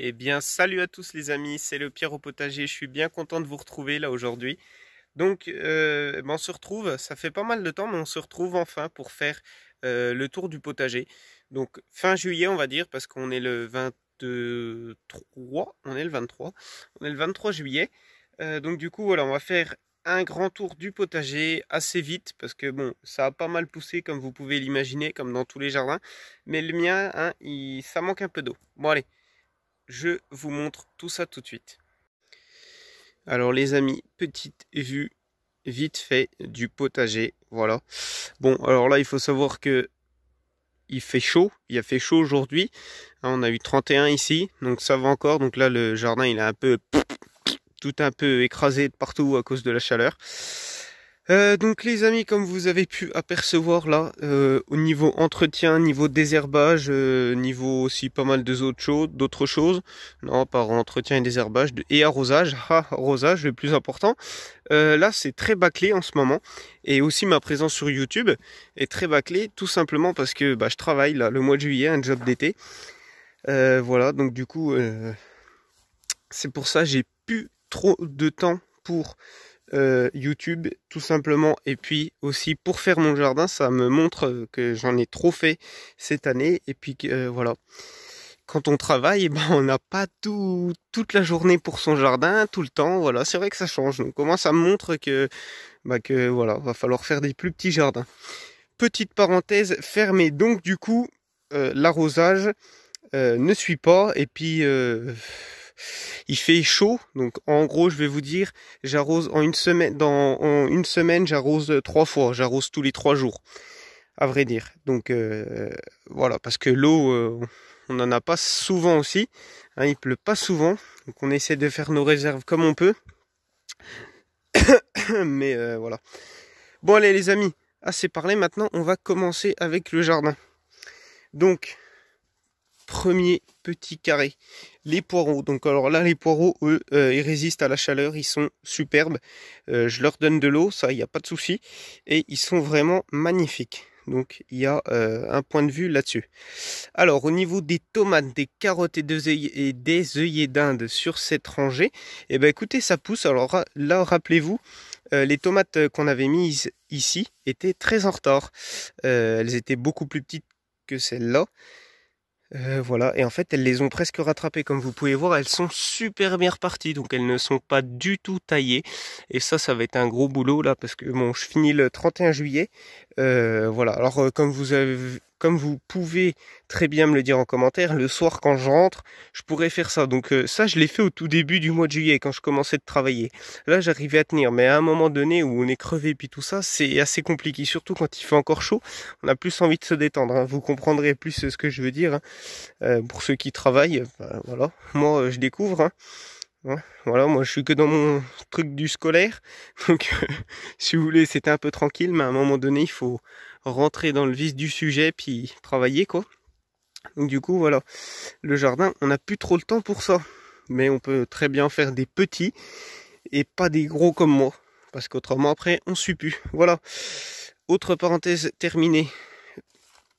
Eh bien, salut à tous les amis, c'est le Pierre au potager. Je suis bien content de vous retrouver là aujourd'hui. Donc, on se retrouve, ça fait pas mal de temps, mais on se retrouve enfin pour faire le tour du potager. Donc, fin juillet, on va dire, parce qu'on est le 23, on est le 23, on est le 23 juillet. Donc, du coup, voilà, on va faire un grand tour du potager assez vite, parce que bon, ça a pas mal poussé, comme vous pouvez l'imaginer, comme dans tous les jardins. Mais le mien, hein, ça manque un peu d'eau. Bon, allez. Je vous montre tout ça tout de suite. Alors les amis, petite vue vite fait du potager, voilà. Bon, alors là il faut savoir que il fait chaud, il a fait chaud aujourd'hui. On a eu 31 ici, donc ça va encore. Donc là le jardin il est tout un peu écrasé de partout à cause de la chaleur. Donc les amis, comme vous avez pu apercevoir là, au niveau entretien, niveau désherbage, niveau aussi pas mal d'autres choses, non, par entretien et désherbage, et arrosage, arrosage le plus important. Là c'est très bâclé en ce moment, et aussi ma présence sur YouTube est très bâclée, tout simplement parce que je travaille là le mois de juillet, un job d'été. Voilà, donc du coup, c'est pour ça j'ai plus trop de temps pour YouTube tout simplement, et puis aussi pour faire mon jardin. Ça me montre que j'en ai trop fait cette année, et puis que voilà, quand on travaille, on n'a pas toute la journée pour son jardin tout le temps. Voilà, c'est vrai que ça change, donc comment ça me montre que voilà, va falloir faire des plus petits jardins. Petite parenthèse fermée, donc du coup l'arrosage ne suit pas, et puis il fait chaud, donc en gros je vais vous dire, j'arrose en une semaine, j'arrose 3 fois, j'arrose tous les 3 jours, à vrai dire. Donc voilà, parce que l'eau, on n'en a pas souvent aussi, hein, il pleut pas souvent, donc on essaie de faire nos réserves comme on peut. Mais voilà. Bon allez les amis, assez parlé, maintenant on va commencer avec le jardin. Donc premier petit carré, les poireaux. Donc alors là les poireaux, eux, ils résistent à la chaleur, ils sont superbes. Je leur donne de l'eau, ça il n'y a pas de souci, et ils sont vraiment magnifiques. Donc il y a un point de vue là-dessus. Alors au niveau des tomates, des carottes et des œillets d'Inde sur cette rangée, et ben écoutez, ça pousse. Alors là rappelez-vous, les tomates qu'on avait mises ici étaient très en retard. Elles étaient beaucoup plus petites que celles-là. Voilà, et en fait elles les ont presque rattrapées, comme vous pouvez voir, elles sont super bien reparties, donc elles ne sont pas du tout taillées, et ça va être un gros boulot là, parce que bon, je finis le 31 juillet, voilà. Alors comme vous pouvez très bien me le dire en commentaire, le soir quand je rentre, je pourrais faire ça. Donc ça je l'ai fait au tout début du mois de juillet, quand je commençais de travailler. Là j'arrivais à tenir, mais à un moment donné où on est crevé puis tout ça, c'est assez compliqué, surtout quand il fait encore chaud, on a plus envie de se détendre, hein. Vous comprendrez plus ce que je veux dire, hein. Pour ceux qui travaillent, voilà, moi je découvre, hein. Voilà, moi je suis que dans mon truc du scolaire, donc si vous voulez c'était un peu tranquille, mais à un moment donné il faut rentrer dans le vif du sujet puis travailler quoi. Donc du coup voilà, le jardin on n'a plus trop le temps pour ça, mais on peut très bien faire des petits et pas des gros comme moi, parce qu'autrement après on suit plus. Voilà, autre parenthèse terminée,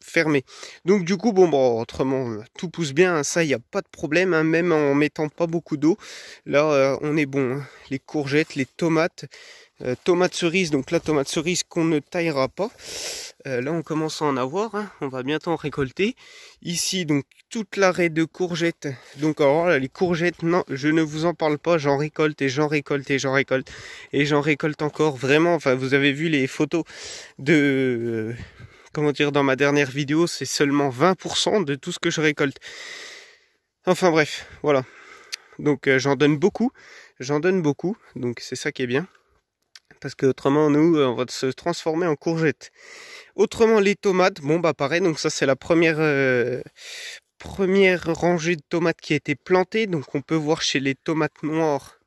fermé. Donc du coup autrement tout pousse bien, ça il n'y a pas de problème, hein, même en mettant pas beaucoup d'eau. Là on est bon, hein. Les courgettes, les tomates, tomates cerises, donc la tomate cerise qu'on ne taillera pas. Là on commence à en avoir, hein. On va bientôt en récolter. Ici donc toute l'arrêt de courgettes. Donc alors là les courgettes, non, je ne vous en parle pas, j'en récolte et j'en récolte et j'en récolte et j'en récolte encore, vraiment. Enfin vous avez vu les photos de comment dire, dans ma dernière vidéo, c'est seulement 20% de tout ce que je récolte. Enfin bref, voilà. Donc j'en donne beaucoup, donc c'est ça qui est bien. Parce que autrement, nous, on va se transformer en courgettes. Autrement, les tomates, pareil, donc ça c'est la première première rangée de tomates qui a été plantée. Donc on peut voir chez les tomates noires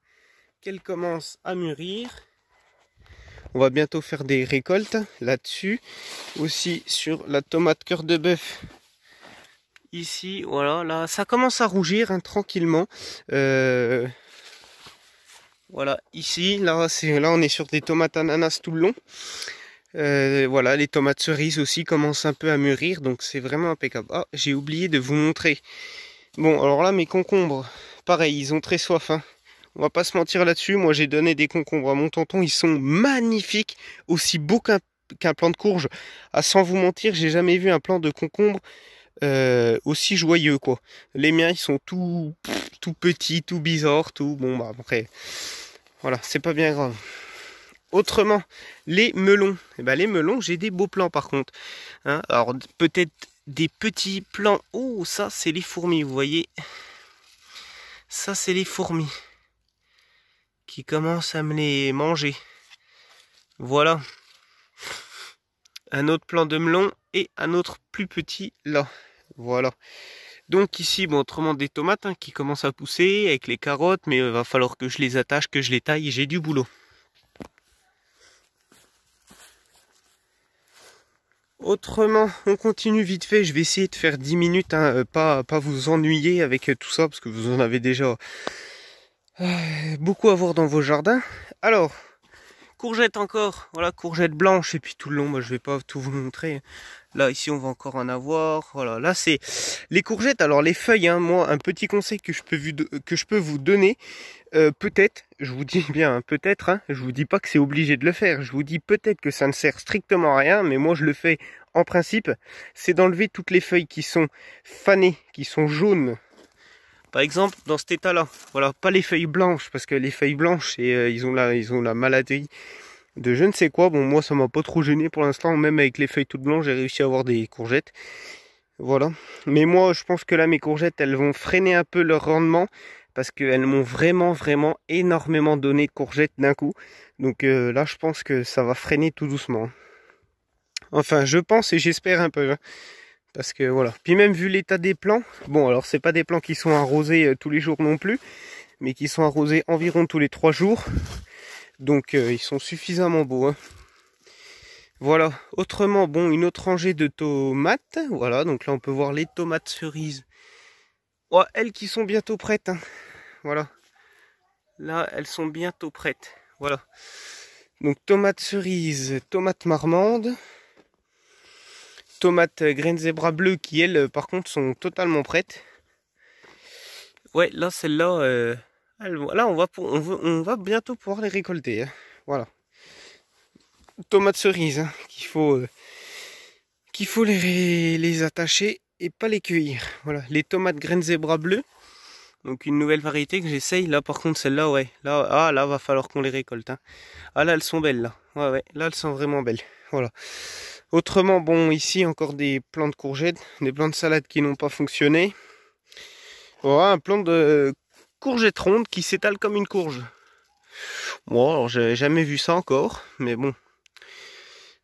qu'elles commencent à mûrir. On va bientôt faire des récoltes là-dessus. Aussi sur la tomate cœur de bœuf. Ici, voilà, là, ça commence à rougir hein, tranquillement. Voilà, ici, là, on est sur des tomates ananas tout le long. Voilà, les tomates cerises aussi commencent un peu à mûrir, donc c'est vraiment impeccable. Ah, j'ai oublié de vous montrer. Bon, alors là, mes concombres, pareil, ils ont très soif. Hein. On va pas se mentir là-dessus. Moi, j'ai donné des concombres à mon tonton. Ils sont magnifiques, aussi beaux qu'un plant de courge. Ah, sans vous mentir, j'ai jamais vu un plant de concombre aussi joyeux, quoi. Les miens, ils sont tout petits, tout bizarres, tout... Bon, bah, après, voilà, c'est pas bien grave. Autrement, les melons. Eh ben, les melons, j'ai des beaux plants, par contre. Hein, alors, peut-être des petits plants. Oh, ça, c'est les fourmis, vous voyez. Ça, c'est les fourmis qui commencent à me les manger. Voilà. Un autre plant de melon et un autre plus petit là. Voilà. Donc ici, bon, autrement des tomates hein, qui commencent à pousser avec les carottes, mais il va falloir que je les attache, que je les taille, j'ai du boulot. Autrement, on continue vite fait, je vais essayer de faire 10 minutes, hein, pas vous ennuyer avec tout ça, parce que vous en avez déjà beaucoup à voir dans vos jardins. Alors, courgettes encore, voilà, courgettes blanches, et puis tout le long, moi je vais pas tout vous montrer. Là, ici, on va encore en avoir. Voilà, là, c'est les courgettes. Alors, les feuilles, hein, moi, un petit conseil que je peux vous donner, peut-être, je vous dis bien, hein, peut-être, hein, je vous dis pas que c'est obligé de le faire. Je vous dis peut-être que ça ne sert strictement à rien, mais moi, je le fais en principe. C'est d'enlever toutes les feuilles qui sont fanées, qui sont jaunes. Par exemple, dans cet état-là, voilà, pas les feuilles blanches, parce que les feuilles blanches, ils ont la maladie de je ne sais quoi. Bon, moi ça m'a pas trop gêné pour l'instant, même avec les feuilles toutes blanches j'ai réussi à avoir des courgettes, voilà. Mais moi je pense que là mes courgettes elles vont freiner un peu leur rendement parce qu'elles m'ont vraiment énormément donné de courgettes d'un coup, donc là je pense que ça va freiner tout doucement, enfin je pense et j'espère un peu hein. Parce que voilà, puis même vu l'état des plants, bon alors c'est pas des plants qui sont arrosés tous les jours non plus, mais qui sont arrosés environ tous les 3 jours. Donc ils sont suffisamment beaux. Hein. Voilà. Autrement, bon, une autre rangée de tomates. Voilà, donc là on peut voir les tomates cerises. Oh, elles qui sont bientôt prêtes. Hein. Voilà. Là, elles sont bientôt prêtes. Voilà. Donc tomates cerises, tomates marmandes, tomates graines zébra bleues qui elles par contre sont totalement prêtes. Ouais, là celle-là... Là, on va bientôt pouvoir les récolter. Hein. Voilà. Tomates cerises, hein, qu'il faut les attacher et pas les cueillir. Voilà. Les tomates graines zébra bleues. Donc une nouvelle variété que j'essaye. Là, par contre, celle-là, ouais. Là, va falloir qu'on les récolte. Hein. Ah, là, elles sont belles, là. Ouais. Là, elles sont vraiment belles. Voilà. Autrement, bon, ici, encore des plants de courgettes. Des plants de salade qui n'ont pas fonctionné. Voilà, un plant de courgette ronde qui s'étale comme une courge. Bon, alors j'ai jamais vu ça encore, mais bon,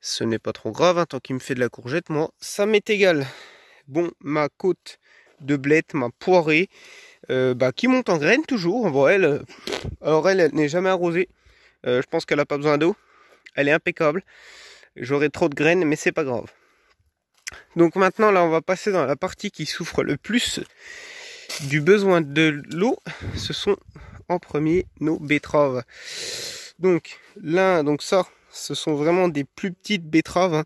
ce n'est pas trop grave, hein, tant qu'il me fait de la courgette, moi, ça m'est égal. Bon, ma côte de blette, ma poirée, qui monte en graines toujours. Bon, elle n'est jamais arrosée. Je pense qu'elle n'a pas besoin d'eau. Elle est impeccable. J'aurai trop de graines, mais c'est pas grave. Donc maintenant, là, on va passer dans la partie qui souffre le plus du besoin de l'eau. Ce sont en premier nos betteraves. Donc là, ça, ce sont vraiment des plus petites betteraves. Hein.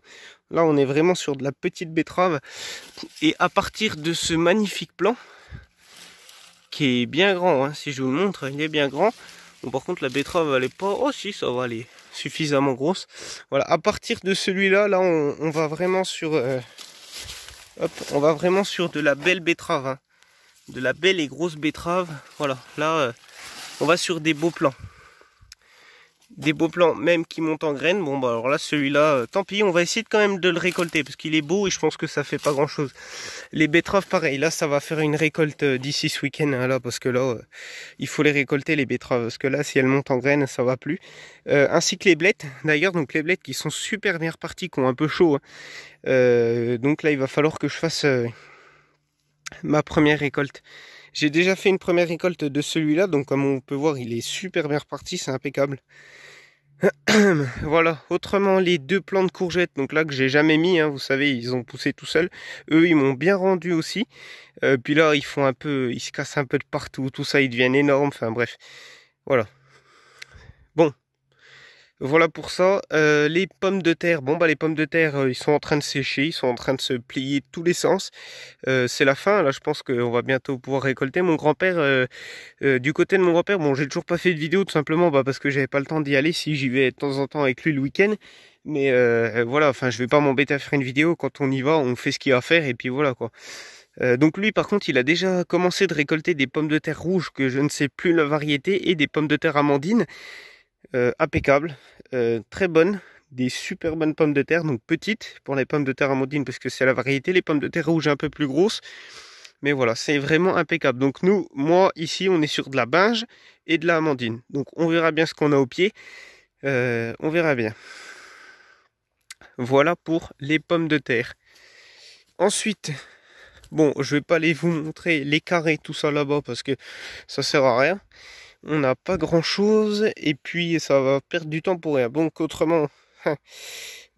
Là, on est vraiment sur de la petite betterave. Et à partir de ce magnifique plant, qui est bien grand, hein, si je vous le montre, il est bien grand. Bon, par contre, la betterave, elle est pas... Oh si, ça va aller suffisamment grosse. Voilà, à partir de celui-là, là, on va vraiment sur... on va vraiment sur de la belle betterave. Hein. De la belle et grosse betterave. Voilà, là, on va sur des beaux plants. Des beaux plants même qui montent en graines. Bon, bah alors là, celui-là, tant pis, on va essayer quand même de le récolter parce qu'il est beau et je pense que ça fait pas grand-chose. Les betteraves, pareil, là, ça va faire une récolte d'ici ce week-end, hein, là, parce que là, il faut les récolter, les betteraves, parce que là, si elles montent en graines, ça va plus. Ainsi que les blettes, d'ailleurs, donc les blettes qui sont super bien reparties, qui ont un peu chaud. Hein. Donc là, il va falloir que je fasse ma première récolte. J'ai déjà fait une première récolte de celui-là, donc comme on peut voir, il est super bien reparti, c'est impeccable. Voilà, autrement les deux plants de courgettes, donc là que j'ai jamais mis, hein, vous savez, ils ont poussé tout seuls. Eux, ils m'ont bien rendu aussi. Puis là, ils font un peu, ils se cassent un peu de partout, tout ça, ils deviennent énormes, enfin bref. Voilà. Bon, voilà pour ça. Les pommes de terre, bon bah les pommes de terre, ils sont en train de sécher, ils sont en train de se plier de tous les sens. C'est la fin, là je pense qu'on va bientôt pouvoir récolter. Mon grand-père, du côté de mon grand-père, bon j'ai toujours pas fait de vidéo tout simplement bah, parce que j'avais pas le temps d'y aller. Si j'y vais de temps en temps avec lui le week-end. Mais voilà, enfin je vais pas m'embêter à faire une vidéo. Quand on y va, on fait ce qu'il y a à faire et puis voilà quoi. Donc lui par contre il a déjà commencé de récolter des pommes de terre rouges que je ne sais plus la variété et des pommes de terre amandines. Impeccable, très bonne, des super bonnes pommes de terre, donc petites pour les pommes de terre amandines parce que c'est la variété, les pommes de terre rouges un peu plus grosses, mais voilà, c'est vraiment impeccable. Donc moi ici on est sur de la binge et de la amandine, donc on verra bien ce qu'on a au pied, on verra bien. Voilà pour les pommes de terre. Ensuite, bon je vais pas aller vous montrer les carrés, tout ça là-bas parce que ça sert à rien. On n'a pas grand chose et puis ça va perdre du temps pour rien. Donc autrement,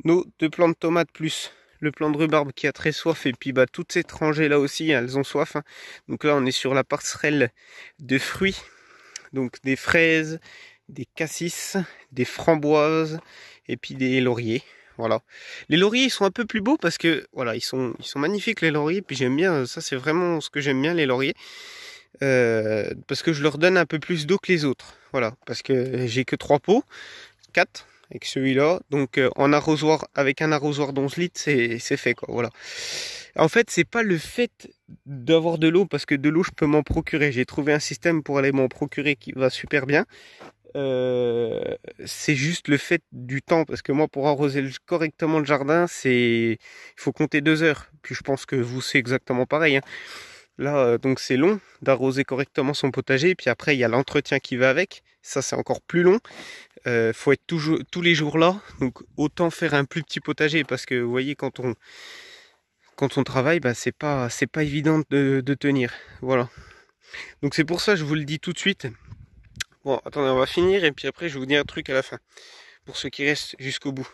nos deux plants de tomates plus le plant de rhubarbe qui a très soif et puis bah toutes ces rangées là aussi elles ont soif. Hein. Donc là on est sur la passerelle de fruits, donc des fraises, des cassis, des framboises et puis des lauriers. Voilà. Les lauriers ils sont un peu plus beaux parce que voilà ils sont magnifiques les lauriers. Puis j'aime bien ça, c'est vraiment ce que j'aime bien les lauriers. Parce que je leur donne un peu plus d'eau que les autres. Voilà, parce que j'ai que 3 pots, 4 avec celui-là. Donc en arrosoir, avec un arrosoir d'11 litres, c'est fait quoi. Voilà. En fait, c'est pas le fait d'avoir de l'eau, parce que de l'eau je peux m'en procurer. J'ai trouvé un système pour aller m'en procurer qui va super bien. C'est juste le fait du temps, parce que moi pour arroser correctement le jardin, il faut compter 2 heures. Puis je pense que vous c'est exactement pareil. Hein. Là, donc c'est long d'arroser correctement son potager. Et puis après, il y a l'entretien qui va avec. Ça, c'est encore plus long. Faut être toujours, tous les jours là. Donc autant faire un plus petit potager. Parce que vous voyez, quand on travaille, bah, c'est pas évident de tenir. Voilà. Donc c'est pour ça, je vous le dis tout de suite. Bon, attendez, on va finir. Et puis après, je vais vous dire un truc à la fin. Pour ceux qui restent jusqu'au bout.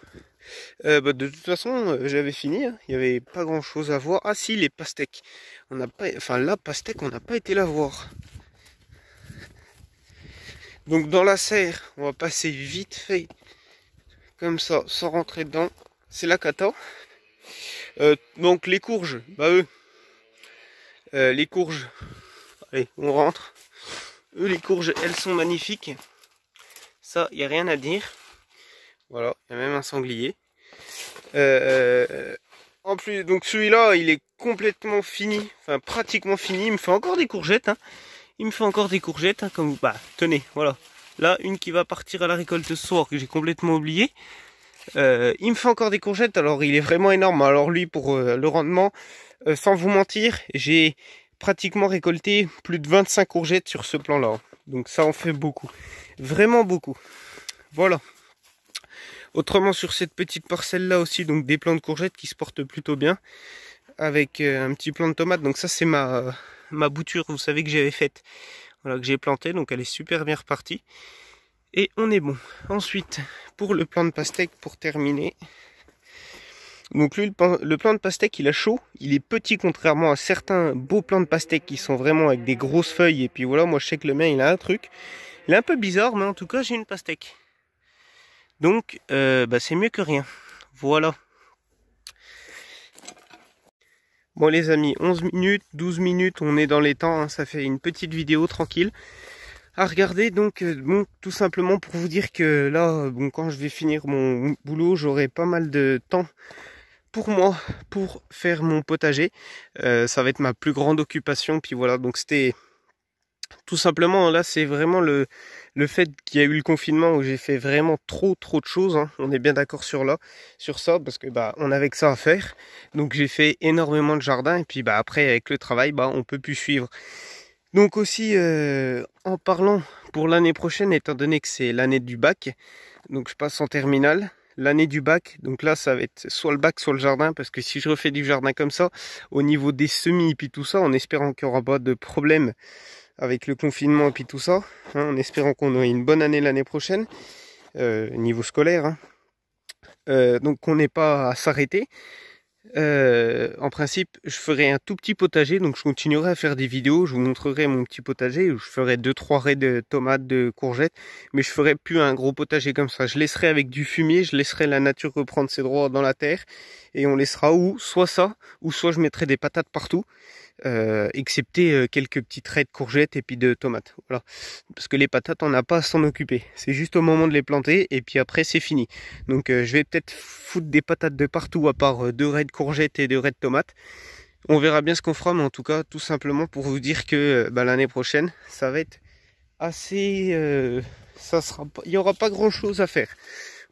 Bah, de toute façon, j'avais fini, hein. Il n'y avait pas grand chose à voir. Ah si, les pastèques. On n'a pas, enfin la pastèque, on n'a pas été la voir. Donc dans la serre, on va passer vite fait, comme ça, sans rentrer dedans. C'est la cata. Donc les courges, bah eux, les courges, allez, on rentre. Eux, les courges, elles sont magnifiques. Ça, il n'y a rien à dire. Voilà, il y a même un sanglier. En plus, donc celui-là, il est complètement fini, enfin pratiquement fini. Il me fait encore des courgettes, hein. Il me fait encore des courgettes, hein, comme vous. Bah, tenez, voilà. Là, une qui va partir à la récolte ce soir que j'ai complètement oublié. Il me fait encore des courgettes, alors il est vraiment énorme. Alors lui, pour le rendement, sans vous mentir, j'ai pratiquement récolté plus de 25 courgettes sur ce plan-là. Donc ça en fait beaucoup, vraiment beaucoup. Voilà. Autrement sur cette petite parcelle là aussi, donc des plants de courgettes qui se portent plutôt bien, avec un petit plant de tomates. Donc ça c'est ma bouture, vous savez, que j'avais faite, voilà, que j'ai planté, donc elle est super bien repartie. Et on est bon. Ensuite, pour le plant de pastèque, pour terminer. Donc lui, le plant de pastèque, il a chaud, il est petit contrairement à certains beaux plants de pastèque qui sont vraiment avec des grosses feuilles. Et puis voilà, moi je sais que le mien il a un truc. Il est un peu bizarre, mais en tout cas j'ai une pastèque. Donc bah, c'est mieux que rien. Voilà. Bon les amis, 11 minutes, 12 minutes, on est dans les temps, hein, ça fait une petite vidéo tranquille à regarder. Donc bon, tout simplement pour vous dire que là, bon, quand je vais finir mon boulot, j'aurai pas mal de temps pour moi, pour faire mon potager. Ça va être ma plus grande occupation. Puis voilà, donc c'était tout simplement, là c'est vraiment le fait qu'il y a eu le confinement où j'ai fait vraiment trop de choses, hein. On est bien d'accord sur ça, parce que bah on avait que ça à faire. Donc j'ai fait énormément de jardin, et puis bah après avec le travail, bah on peut plus suivre. Donc aussi en parlant pour l'année prochaine, étant donné que c'est l'année du bac, donc je passe en terminale. l'année du bac. Donc là, ça va être soit le bac, soit le jardin, parce que si je refais du jardin comme ça, au niveau des semis et puis tout ça, en espérant qu'il n'y aura pas de problème avec le confinement et puis tout ça, hein, en espérant qu'on ait une bonne année l'année prochaine, niveau scolaire, hein. Donc on n'est pas à s'arrêter. En principe, je ferai un tout petit potager, donc je continuerai à faire des vidéos, je vous montrerai mon petit potager, où je ferai 2-3 raies de tomates, de courgettes, mais je ferai plus un gros potager comme ça. Je laisserai avec du fumier, je laisserai la nature reprendre ses droits dans la terre, et on laissera ou soit ça, ou soit je mettrai des patates partout, excepté quelques petites raies de courgettes et puis de tomates. Voilà, parce que les patates, on n'a pas à s'en occuper. C'est juste au moment de les planter, et puis après c'est fini. Donc je vais peut-être foutre des patates de partout, à part 2 raies de courgettes et 2 raies de tomates. On verra bien ce qu'on fera, mais en tout cas, tout simplement pour vous dire que l'année prochaine, ça va être assez... il n'y aura pas grand chose à faire.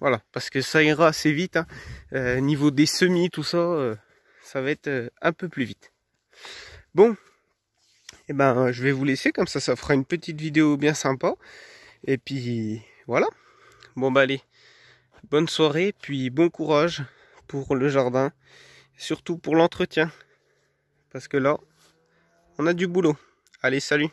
Voilà, parce que ça ira assez vite, hein. Niveau des semis, tout ça, ça va être un peu plus vite. Bon, et je vais vous laisser, comme ça fera une petite vidéo bien sympa. Et puis voilà. Bon allez, bonne soirée, puis bon courage pour le jardin, surtout pour l'entretien, parce que là, on a du boulot. Allez, salut!